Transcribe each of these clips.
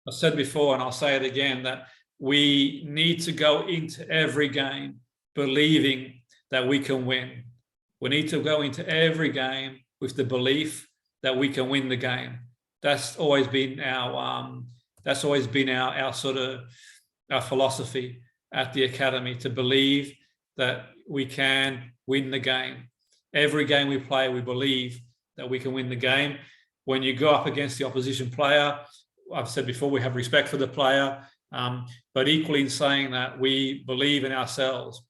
I said before, and I'll say it again, that we need to go into every game believing that we can win. We need to go into every game with the belief that we can win the game. That's always been our sort of our philosophy at the academy, to believe that we can win the game. Every game we play, we believe that we can win the game. When you go up against the opposition player, I've said before, we have respect for the player, but equally in saying that, we believe in ourselves.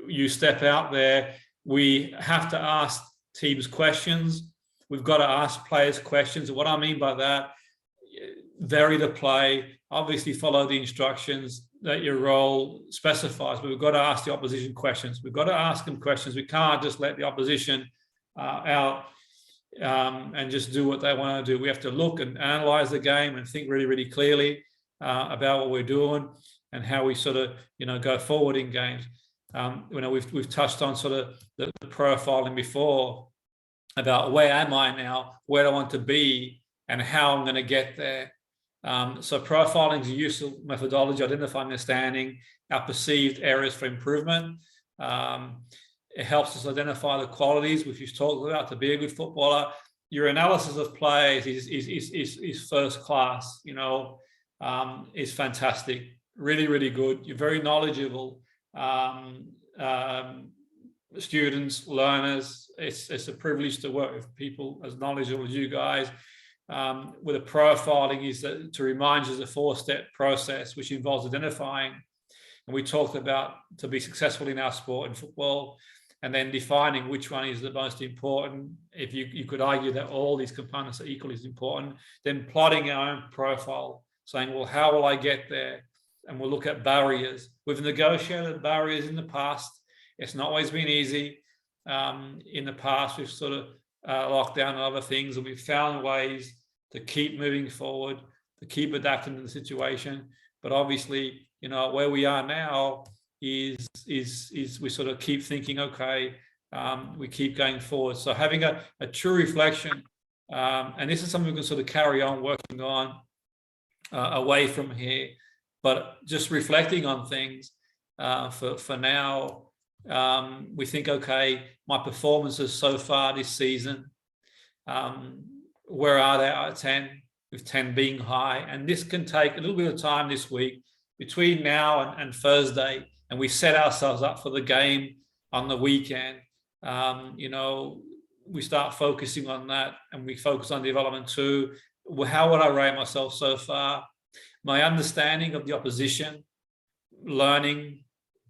You step out there, we have to ask teams questions. We've got to ask players questions. What I mean by that, vary the play, obviously follow the instructions that your role specifies, but we've got to ask the opposition questions. We've got to ask them questions. We can't just let the opposition out and just do what they want to do. We have to look and analyze the game and think really, really clearly about what we're doing and how we sort of, go forward in games. We've touched on sort of the profiling before, about where am I now, where do I want to be, and how I'm going to get there. So profiling is a useful methodology, identifying and understanding our perceived areas for improvement. It helps us identify the qualities which you've talked about to be a good footballer. Your analysis of players is first class, is fantastic, really, really good. You're very knowledgeable. Students, learners, it's a privilege to work with people as knowledgeable as you guys. With a profiling is to remind you is a 4-step process which involves identifying, and we talked about, to be successful in our sport and football, and then defining which one is the most important. If you could argue that all these components are equally as important, then plotting our own profile, saying, well, how will I get there? And we'll look at barriers. We've negotiated barriers in the past. It's not always been easy. In the past, we've sort of locked down other things, and we've found ways to keep moving forward, to keep adapting to the situation. But obviously, where we are now is we sort of keep thinking, okay, we keep going forward. So having a true reflection, and this is something we can sort of carry on working on away from here, but just reflecting on things for now. We think, okay, my performances so far this season, where are they out of 10, with 10 being high? And this can take a little bit of time this week between now and Thursday, and we set ourselves up for the game on the weekend. We start focusing on that, and we focus on development too. How would I rate myself so far? My understanding of the opposition, learning,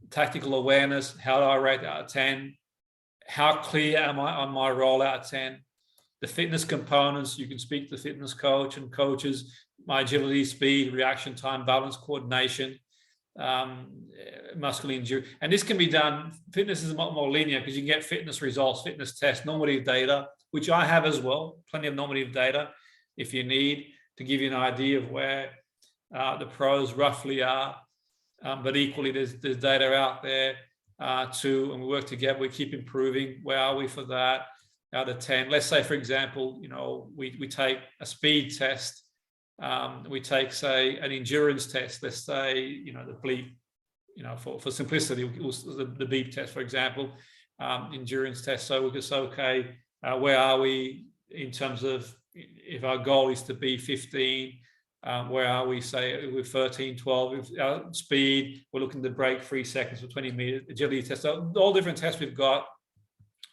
tactical awareness, how do I rate out of 10? How clear am I on my role out of 10? The fitness components, you can speak to the fitness coach and coaches, my agility, speed, reaction time, balance, coordination, muscular endurance. And this can be done, fitness is a lot more linear because you can get fitness results, fitness tests, normative data, which I have as well, plenty of normative data if you need, to give you an idea of where the pros roughly are. But equally, there's data out there too, and we work together. We keep improving. Where are we for that? Out of 10, let's say, for example, we take a speed test. We take, say, an endurance test. Let's say, the bleep. For simplicity, the beep test, for example, endurance test. So we could say, okay, where are we in terms of, if our goal is to be 15? Where are we, say, with 13, 12, with our speed, we're looking to break 3 seconds for 20 meters, agility test. So all different tests we've got,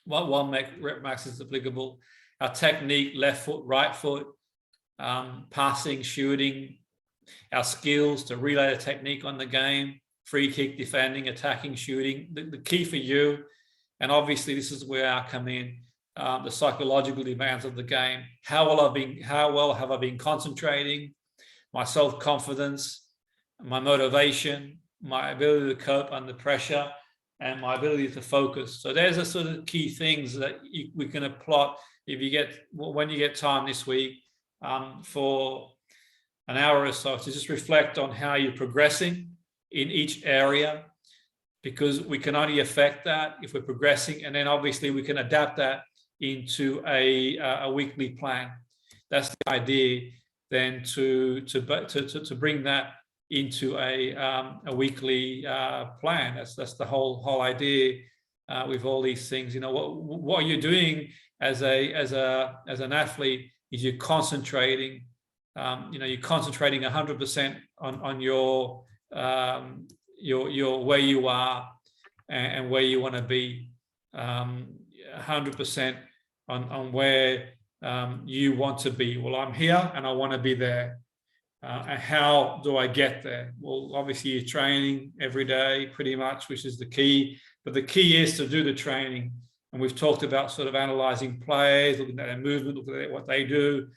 one rep max is applicable. Our technique, left foot, right foot, passing, shooting, our skills to relay the technique on the game, free kick, defending, attacking, shooting. The key for you, and obviously this is where I come in, the psychological demands of the game. How well have I been concentrating? My self-confidence, my motivation, my ability to cope under pressure, and my ability to focus. So there's a sort of key things that we can plot when you get time this week for an hour or so, to just reflect on how you're progressing in each area, because we can only affect that if we're progressing, and then obviously we can adapt that into a weekly plan. That's the idea, then to bring that into a weekly plan. That's the whole idea with all these things. You know, what you're doing as an athlete is you're concentrating. You know, you're concentrating 100% on your where you are and where you want to be, 100% on where you want to be. Well, I'm here and I want to be there. And how do I get there? Well, obviously you're training every day pretty much, which is the key. But the key is to do the training. And we've talked about sort of analyzing players, looking at their movement, looking at what they do.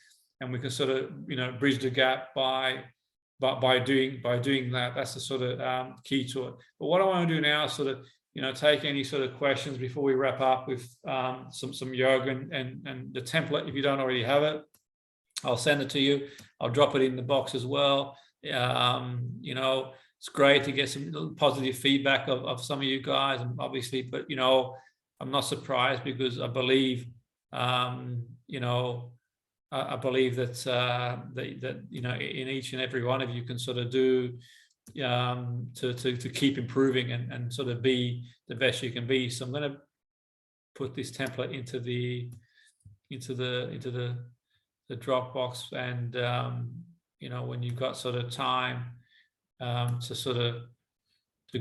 And we can sort of, you know, bridge the gap by doing that. That's the sort of key to it. But what I want to do now is sort of, you know, take any sort of questions before we wrap up with some yoga and the template. If you don't already have it, I'll send it to you. I'll drop it in the box as well. You know, it's great to get some positive feedback of some of you guys, and obviously, but you know, I'm not surprised because I believe, you know, I believe that that you know, in each and every one of you can sort of do to keep improving and sort of be the best you can be. So I'm going to put this template into the Dropbox, and you know, when you've got sort of time to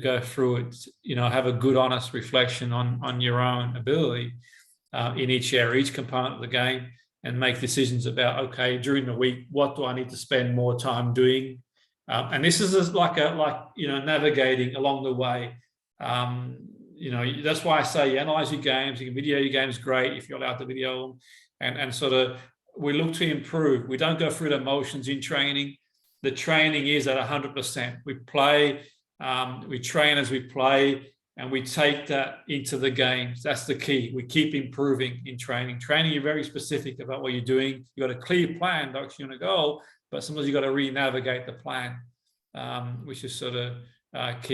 go through it, you know, have a good honest reflection on your own ability in each area, each component of the game, and make decisions about, okay, during the week, what do I need to spend more time doing? And this is like you know, navigating along the way. You know, that's why I say you analyze your games, you can video your games, great if you're allowed to video them, and sort of we look to improve. We don't go through the motions in training. The training is at 100%. We play, we train as we play, and we take that into the games. That's the key. We keep improving in training. Training, you're very specific about what you're doing. You've got a clear plan, direction you want to go, but sometimes you've got to re-navigate the plan, which is sort of key.